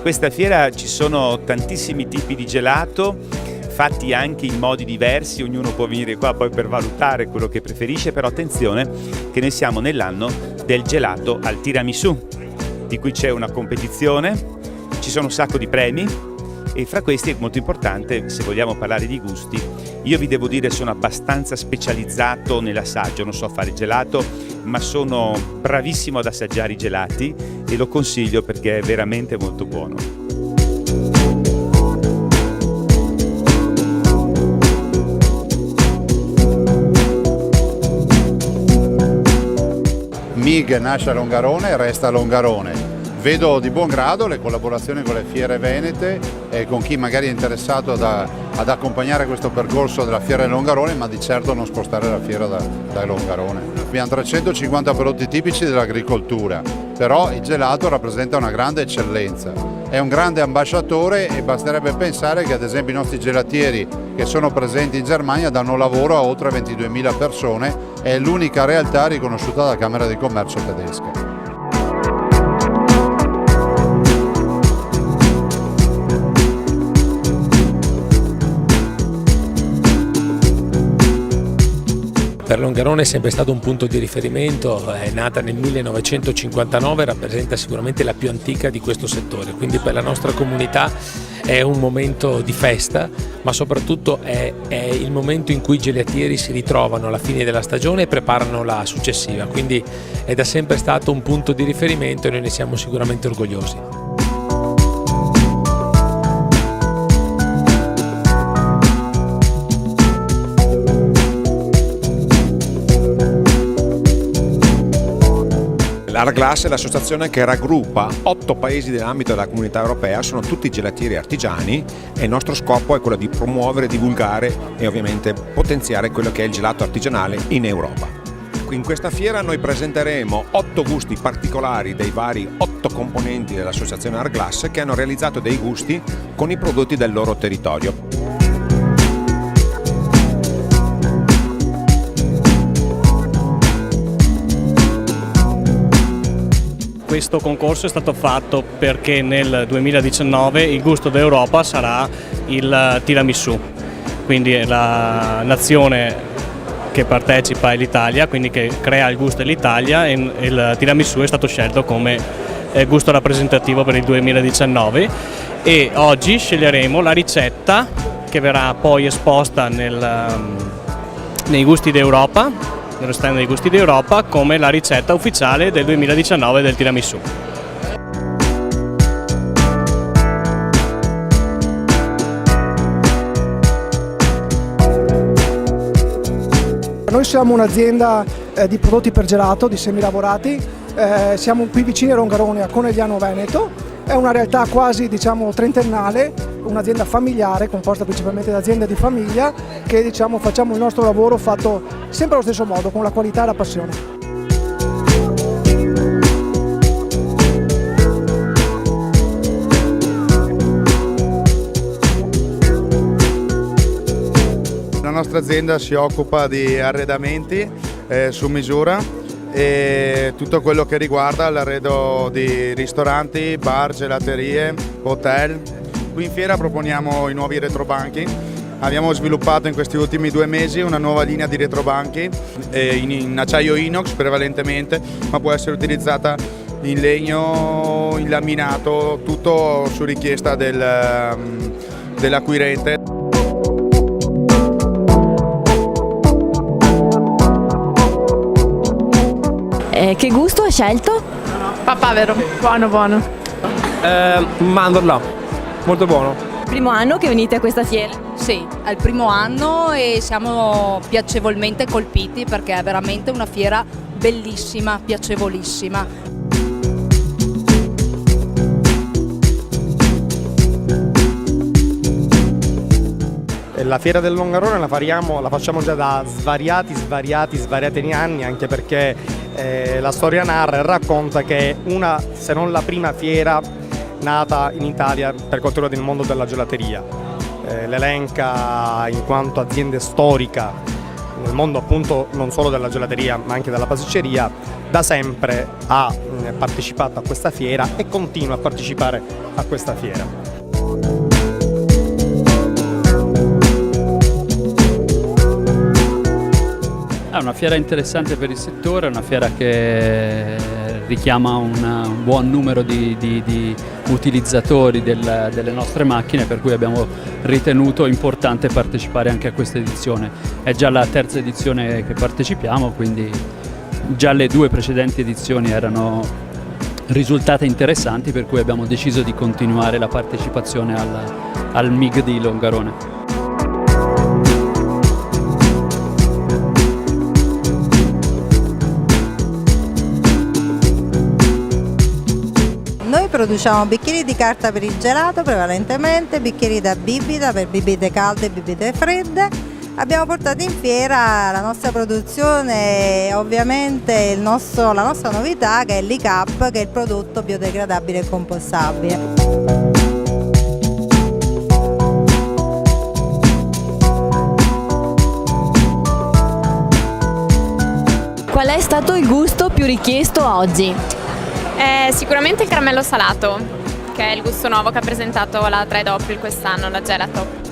questa fiera ci sono tantissimi tipi di gelato, fatti anche in modi diversi, ognuno può venire qua poi per valutare quello che preferisce, però attenzione che noi siamo nell'anno del gelato al tiramisù, di cui c'è una competizione, ci sono un sacco di premi e fra questi è molto importante, se vogliamo parlare di gusti, io vi devo dire sono abbastanza specializzato nell'assaggio, non so fare gelato, ma sono bravissimo ad assaggiare i gelati e lo consiglio perché è veramente molto buono. MIG nasce a Longarone e resta a Longarone. Vedo di buon grado le collaborazioni con le fiere venete e con chi magari è interessato ad accompagnare questo percorso della fiera di Longarone, ma di certo non spostare la fiera da Longarone. Abbiamo 350 prodotti tipici dell'agricoltura, però il gelato rappresenta una grande eccellenza. È un grande ambasciatore e basterebbe pensare che ad esempio i nostri gelatieri che sono presenti in Germania danno lavoro a oltre 22.000 persone, è l'unica realtà riconosciuta dalla Camera di Commercio tedesca. Per Longarone è sempre stato un punto di riferimento, è nata nel 1959, rappresenta sicuramente la più antica di questo settore, quindi per la nostra comunità è un momento di festa, ma soprattutto è il momento in cui i gelatieri si ritrovano alla fine della stagione e preparano la successiva, quindi è da sempre stato un punto di riferimento e noi ne siamo sicuramente orgogliosi. L'Arglass è l'associazione che raggruppa 8 paesi nell'ambito della comunità europea, sono tutti gelatieri artigiani e il nostro scopo è quello di promuovere, divulgare e ovviamente potenziare quello che è il gelato artigianale in Europa. In questa fiera noi presenteremo 8 gusti particolari dei vari 8 componenti dell'associazione Arglass che hanno realizzato dei gusti con i prodotti del loro territorio. Questo concorso è stato fatto perché nel 2019 il gusto d'Europa sarà il tiramisù, quindi la nazione che partecipa è l'Italia, quindi che crea il gusto dell'Italia e il tiramisù è stato scelto come gusto rappresentativo per il 2019 e oggi sceglieremo la ricetta che verrà poi esposta nei gusti d'Europa, nello stand dei gusti d'Europa, come la ricetta ufficiale del 2019 del tiramisù. Noi siamo un'azienda di prodotti per gelato, di semilavorati, siamo qui vicini a Longarone, a Conegliano Veneto, è una realtà quasi trentennale, un'azienda familiare composta principalmente da aziende di famiglia che facciamo il nostro lavoro fatto sempre allo stesso modo, con la qualità e la passione. La nostra azienda si occupa di arredamenti su misura e tutto quello che riguarda l'arredo di ristoranti, bar, gelaterie, hotel. Qui in fiera proponiamo i nuovi retrobanchi. Abbiamo sviluppato in questi ultimi 2 mesi una nuova linea di retrobanchi in acciaio inox prevalentemente, ma può essere utilizzata in legno, in laminato, tutto su richiesta dell'acquirente. Che gusto hai scelto? Papavero, buono buono. Mandorla, molto buono. Primo anno che venite a questa fiera? Sì, è il primo anno e siamo piacevolmente colpiti perché è veramente una fiera bellissima, piacevolissima. La fiera del Longarone la facciamo già da svariati anni, anche perché la storia narra e racconta che è una, se non la prima fiera nata in Italia per quanto riguarda il mondo della gelateria. L'elenca in quanto azienda storica nel mondo appunto non solo della gelateria ma anche della pasticceria, da sempre ha partecipato a questa fiera e continua a partecipare a questa fiera. È una fiera interessante per il settore, è una fiera che richiama un buon numero di utilizzatori delle nostre macchine, per cui abbiamo ritenuto importante partecipare anche a questa edizione. È già la terza edizione che partecipiamo, quindi già le 2 precedenti edizioni erano risultate interessanti, per cui abbiamo deciso di continuare la partecipazione al MIG di Longarone. Noi produciamo bicchieri di carta per il gelato prevalentemente, bicchieri da bibita per bibite calde e bibite fredde. Abbiamo portato in fiera la nostra produzione e ovviamente la nostra novità, che è l'e-cup, che è il prodotto biodegradabile e compostabile. Qual è stato il gusto più richiesto oggi? Sicuramente il caramello salato, che è il gusto nuovo che ha presentato la Trade April quest'anno, la Gelatop.